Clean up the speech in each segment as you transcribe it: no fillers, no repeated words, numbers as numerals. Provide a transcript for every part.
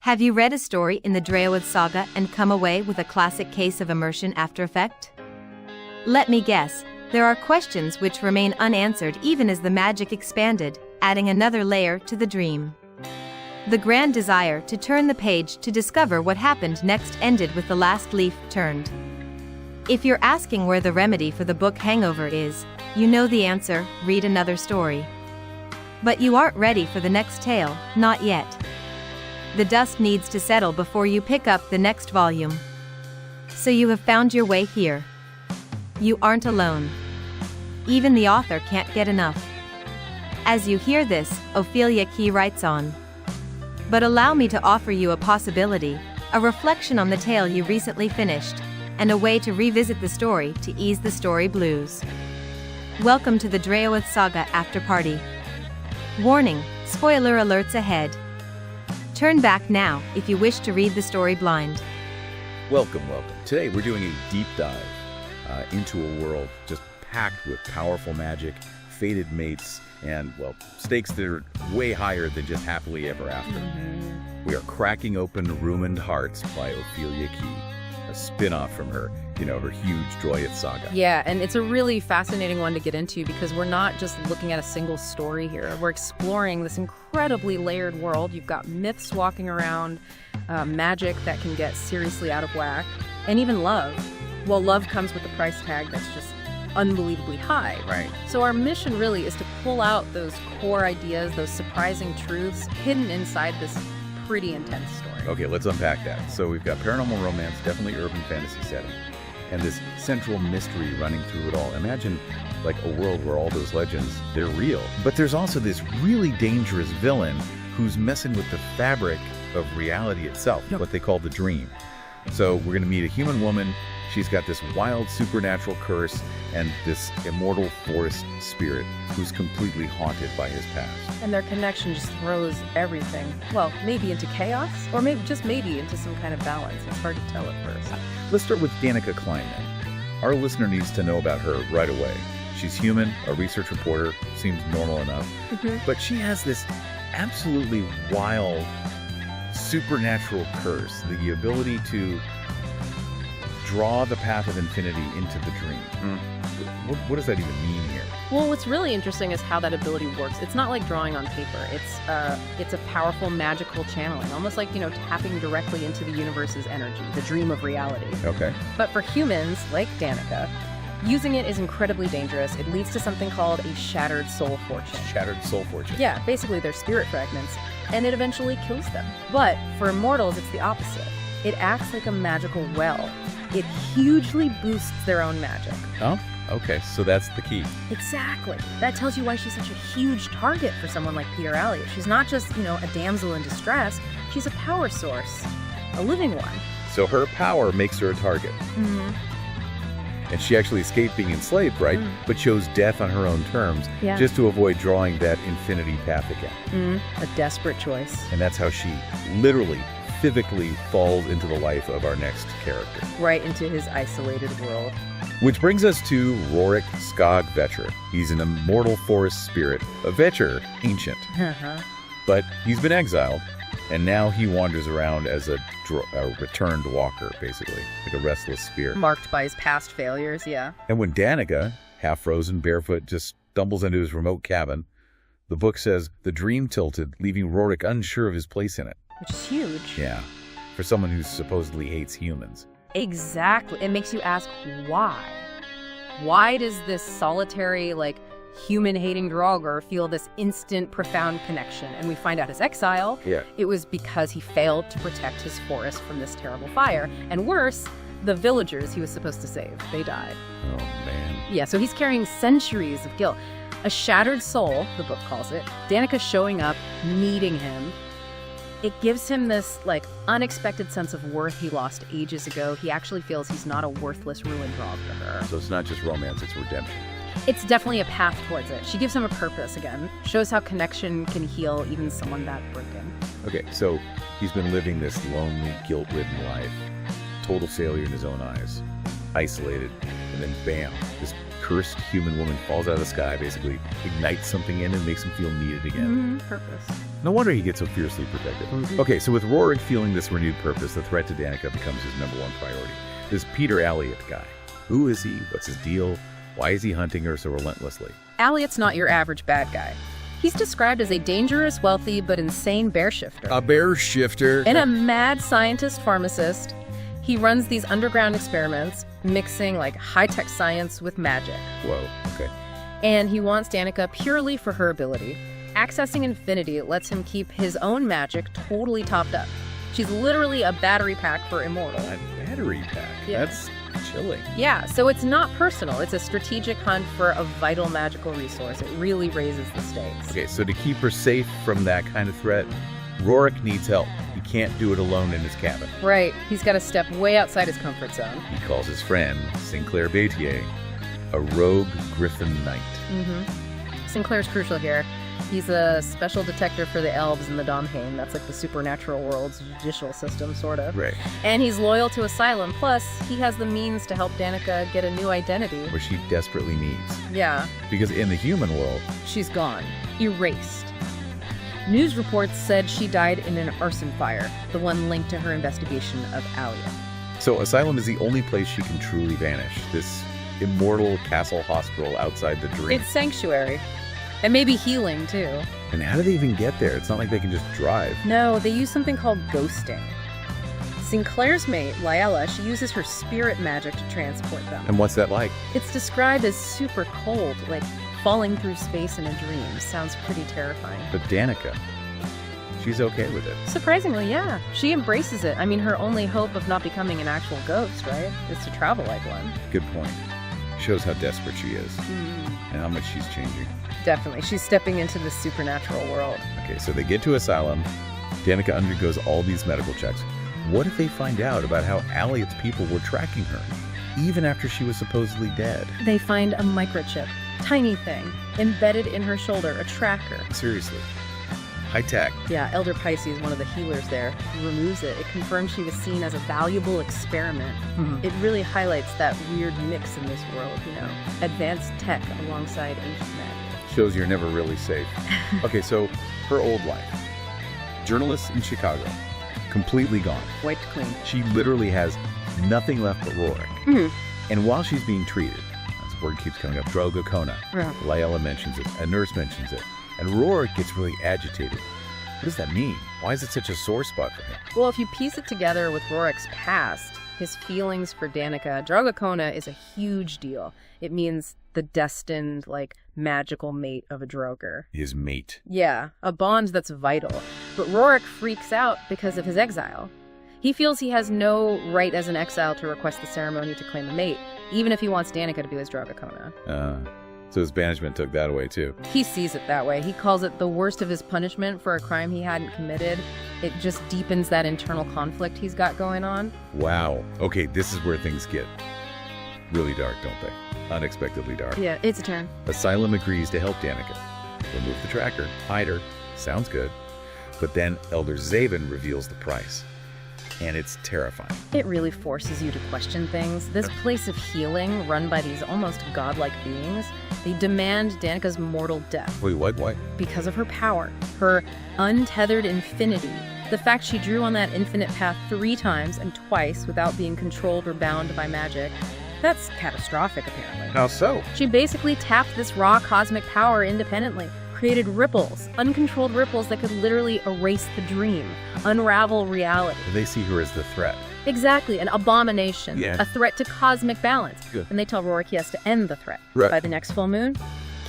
Have you read a story in the Draoithe Saga and come away with a classic case of immersion after effect? Let me guess, there are questions which remain unanswered even as the magic expanded, adding another layer to the dream. The grand desire to turn the page to discover what happened next ended with the last leaf turned. If you're asking where the remedy for the book hangover is, you know the answer: read another story. But you aren't ready for the next tale, not yet. The dust needs to settle before you pick up the next volume. So you have found your way here. You aren't alone. Even the author can't get enough. As you hear this, Ophelia Key writes on. But allow me to offer you a possibility, a reflection on the tale you recently finished, and a way to revisit the story to ease the story blues. Welcome to the Draoithe Saga After Party. Warning, spoiler alerts ahead. Turn back now if you wish to read the story blind. Welcome. Today we're doing a deep dive into a world just packed with powerful magic, fated mates, and, well, stakes that are way higher than just happily ever after. We are cracking open Ruined Hearts by Ophelia Key, a spin-off from her huge Draoithe Saga. Yeah, and it's a really fascinating one to get into because we're not just looking at a single story here. We're exploring this incredibly layered world. You've got myths walking around, magic that can get seriously out of whack, and even love. Well, love comes with a price tag that's just unbelievably high. Right. So our mission really is to pull out those core ideas, those surprising truths hidden inside this pretty intense story. Okay, let's unpack that. So we've got paranormal romance, definitely urban fantasy setting, and this central mystery running through it all. Imagine like a world where all those legends, they're real. But there's also this really dangerous villain who's messing with the fabric of reality itself, what they call the dream. So we're going to meet a human woman. She's got this wild supernatural curse and this immortal forest spirit who's completely haunted by his past. And their connection just throws everything, well, maybe into chaos, or maybe into some kind of balance. It's hard to tell at first. Let's start with Danika Klein then. Our listener needs to know about her right away. She's human, a research reporter, seems normal enough, but she has this absolutely wild supernatural curse, the ability to draw the path of infinity into the dream. What does that even mean here? Well, what's really interesting is how that ability works. It's not like drawing on paper. It's a powerful magical channeling, almost like, tapping directly into the universe's energy, the dream of reality. Okay. But for humans, like Danika, using it is incredibly dangerous. It leads to something called a shattered soul fortune. Shattered soul fortune. Yeah, basically they're spirit fragments, and it eventually kills them. But for immortals, it's the opposite. It acts like a magical well. It hugely boosts their own magic. Oh, okay, so that's the key. Exactly. That tells you why she's such a huge target for someone like Peter Elliott. She's not just, a damsel in distress. She's a power source, a living one. So her power makes her a target. And she actually escaped being enslaved, right? But chose death on her own terms, just to avoid drawing that infinity path again. A desperate choice. And that's how she literally, physically falls into the life of our next character. Right into his isolated world. Which brings us to Rorik Skog Vaettr. He's an immortal forest spirit, a Vaettr ancient. But he's been exiled, and now he wanders around as a returned walker, basically, like a restless spirit. Marked by his past failures, yeah. And when Danika, half-frozen, barefoot, just stumbles into his remote cabin, the book says the dream tilted, leaving Rorik unsure of his place in it. Which is huge. Yeah, for someone who supposedly hates humans. Exactly. It makes you ask, why? Why does this solitary, human-hating Draugr feel this instant, profound connection? And we find out his exile, it was because he failed to protect his forest from this terrible fire. And worse, the villagers he was supposed to save, they died. Oh, man. Yeah, so he's carrying centuries of guilt. A shattered soul, the book calls it. Danika showing up, meeting him. It gives him this, unexpected sense of worth he lost ages ago. He actually feels he's not a worthless ruined Draugr to her. So it's not just romance, it's redemption. It's definitely a path towards it. She gives him a purpose again. Shows how connection can heal even someone that broken. Okay, so he's been living this lonely, guilt-ridden life. Total failure in his own eyes. Isolated. And then bam, this cursed human woman falls out of the sky, basically ignites something in him, makes him feel needed again. Purpose. No wonder he gets so fiercely protective. Okay, so with Rorik feeling this renewed purpose, the threat to Danika becomes his #1 priority. This Peter Elliott guy. Who is he? What's his deal? Why is he hunting her so relentlessly? Elliott's not your average bad guy. He's described as a dangerous, wealthy, but insane bear shifter. A bear shifter? And a mad scientist pharmacist. He runs these underground experiments, mixing like high-tech science with magic. Whoa, okay. And he wants Danika purely for her ability. Accessing infinity lets him keep his own magic totally topped up. She's literally a battery pack for immortal. A battery pack? Yeah. That's chilling. Yeah, so it's not personal. It's a strategic hunt for a vital magical resource. It really raises the stakes. Okay, so to keep her safe from that kind of threat, Rorik needs help. He can't do it alone in his cabin. Right. He's got to step way outside his comfort zone. He calls his friend, Sinclair Vaettr, a rogue griffin knight. Sinclair's crucial here. He's a special detector for the elves in the Domhain. That's like the supernatural world's judicial system, sort of. Right. And he's loyal to Asylum. Plus, he has the means to help Danika get a new identity. Which she desperately needs. Yeah. Because in the human world, she's gone. Erased. News reports said she died in an arson fire, the one linked to her investigation of Alia. So Asylum is the only place she can truly vanish. This immortal castle hospital outside the dream. It's sanctuary. And maybe healing, too. And how do they even get there? It's not like they can just drive. No, they use something called ghosting. Sinclair's mate, Liella, she uses her spirit magic to transport them. And what's that like? It's described as super cold, like falling through space in a dream. Sounds pretty terrifying. But Danika, she's okay with it. Surprisingly, yeah. She embraces it. I mean, her only hope of not becoming an actual ghost, right, is to travel like one. Good point. Shows how desperate she is. And how much she's changing. Definitely. She's stepping into the supernatural world. Okay, so they get to Asylum. Danika undergoes all these medical checks. What if they find out about how Elliott's people were tracking her, even after she was supposedly dead? They find a microchip, tiny thing, embedded in her shoulder, a tracker. Seriously. High tech. Yeah, Elder Pisces, one of the healers there, removes it. It confirms she was seen as a valuable experiment. It really highlights that weird mix in this world, you know, advanced tech alongside ancient magic. Shows you're never really safe. Okay, so her old life. Journalist in Chicago. Completely gone. Wiped clean. She literally has nothing left but Rorik. And while she's being treated, this word keeps coming up, Draoithe. Liella mentions it, a nurse mentions it, and Rorik gets really agitated. What does that mean? Why is it such a sore spot for him? Well, if you piece it together with Rorik's past, his feelings for Danika, Draoithe is a huge deal. It means the destined, like, magical mate of a Draugr. His mate. Yeah, a bond that's vital. But Rorik freaks out because of his exile. He feels he has no right as an exile to request the ceremony to claim a mate, even if he wants Danika to be his Draoithe. So his banishment took that away, too. He sees it that way. He calls it the worst of his punishment for a crime he hadn't committed. It just deepens that internal conflict he's got going on. Wow. Okay, this is where things get really dark, don't they? Unexpectedly dark. Yeah, it's a turn. Asylum agrees to help Danika. Remove the tracker, hide her. Sounds good. But then Elder Zaven reveals the price. And it's terrifying. It really forces you to question things. This place of healing, run by these almost godlike beings, they demand Danika's mortal death. Wait, what? Why? Because of her power, her untethered infinity. The fact she drew on that infinite path 3 times and twice without being controlled or bound by magic. That's catastrophic, apparently. How so? She basically tapped this raw cosmic power independently, created ripples, uncontrolled ripples that could literally erase the dream, unravel reality. They see her as the threat. Exactly, an abomination, Yeah. a threat to cosmic balance. Good. And they tell Rorik he has to end the threat. Right. By the next full moon,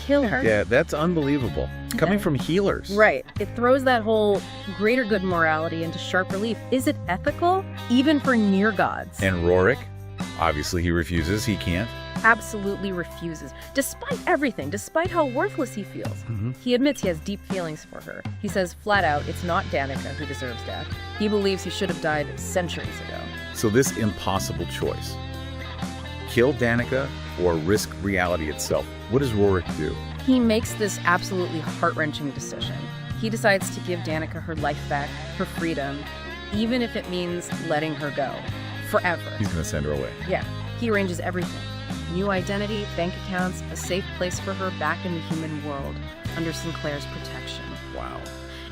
kill her. Yeah, that's unbelievable. Coming from healers. Right. It throws that whole greater good morality into sharp relief. Is it ethical? Even for near gods. And Rorik? Obviously he refuses. He can't. Absolutely refuses. Despite everything, despite how worthless he feels, he admits he has deep feelings for her. He says flat out, it's not Danika who deserves death. He believes he should have died centuries ago. So this impossible choice. Kill Danika or risk reality itself. What does Rorik do? He makes this absolutely heart-wrenching decision. He decides to give Danika her life back, her freedom, even if it means letting her go. Forever. He's going to send her away. Yeah. He arranges everything. New identity, bank accounts, a safe place for her back in the human world, under Sinclair's protection. Wow.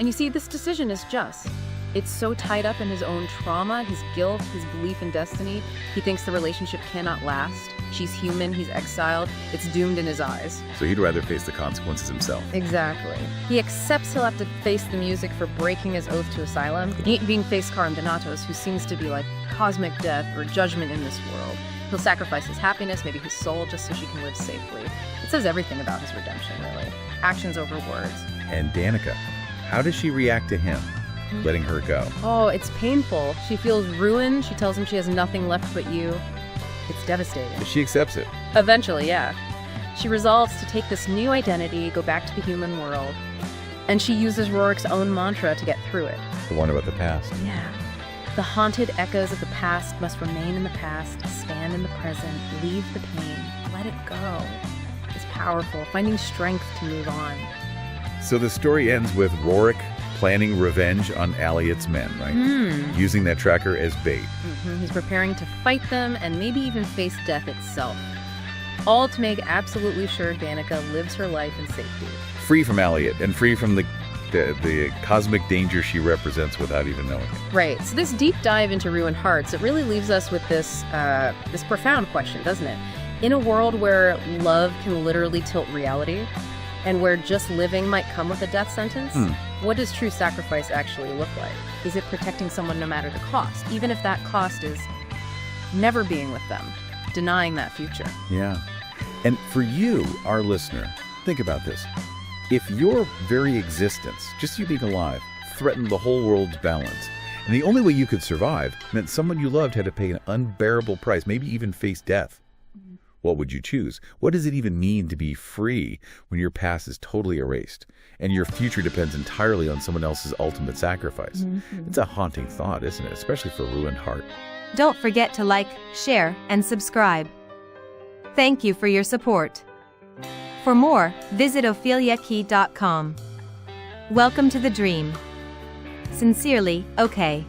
And you see, this decision is just. It's so tied up in his own trauma, his guilt, his belief in destiny. He thinks the relationship cannot last. She's human, he's exiled. It's doomed in his eyes. So he'd rather face the consequences himself. Exactly. He accepts he'll have to face the music for breaking his oath to Asylum, being Facecar and Donatos, who seems to be like cosmic death or judgment in this world. He'll sacrifice his happiness, maybe his soul, just so she can live safely. It says everything about his redemption, really. Actions over words. And Danika, how does she react to him letting her go? Oh, it's painful. She feels ruined. She tells him she has nothing left but you. It's devastating. But she accepts it. Eventually, yeah. She resolves to take this new identity, go back to the human world, and she uses Rorik's own mantra to get through it. The one about the past. Yeah. The haunted echoes of the past must remain in the past, stand in the present, leave the pain, let it go. It's powerful, finding strength to move on. So the story ends with Rorik planning revenge on Aliot's men, right? Using that tracker as bait. He's preparing to fight them and maybe even face death itself. All to make absolutely sure Danika lives her life in safety. Free from Aliot and free from the cosmic danger she represents without even knowing it. Right. So this deep dive into Ruined Hearts, it really leaves us with this profound question, doesn't it? In a world where love can literally tilt reality, and where just living might come with a death sentence, what does true sacrifice actually look like? Is it protecting someone no matter the cost, even if that cost is never being with them, denying that future? Yeah. And for you, our listener, think about this. If your very existence, just you being alive, threatened the whole world's balance, and the only way you could survive meant someone you loved had to pay an unbearable price, maybe even face death, what would you choose? What does it even mean to be free when your past is totally erased and your future depends entirely on someone else's ultimate sacrifice? It's a haunting thought, isn't it? Especially for a ruined heart. Don't forget to like, share, and subscribe. Thank you for your support. For more, visit opheliakey.com. Welcome to the dream. Sincerely, OK.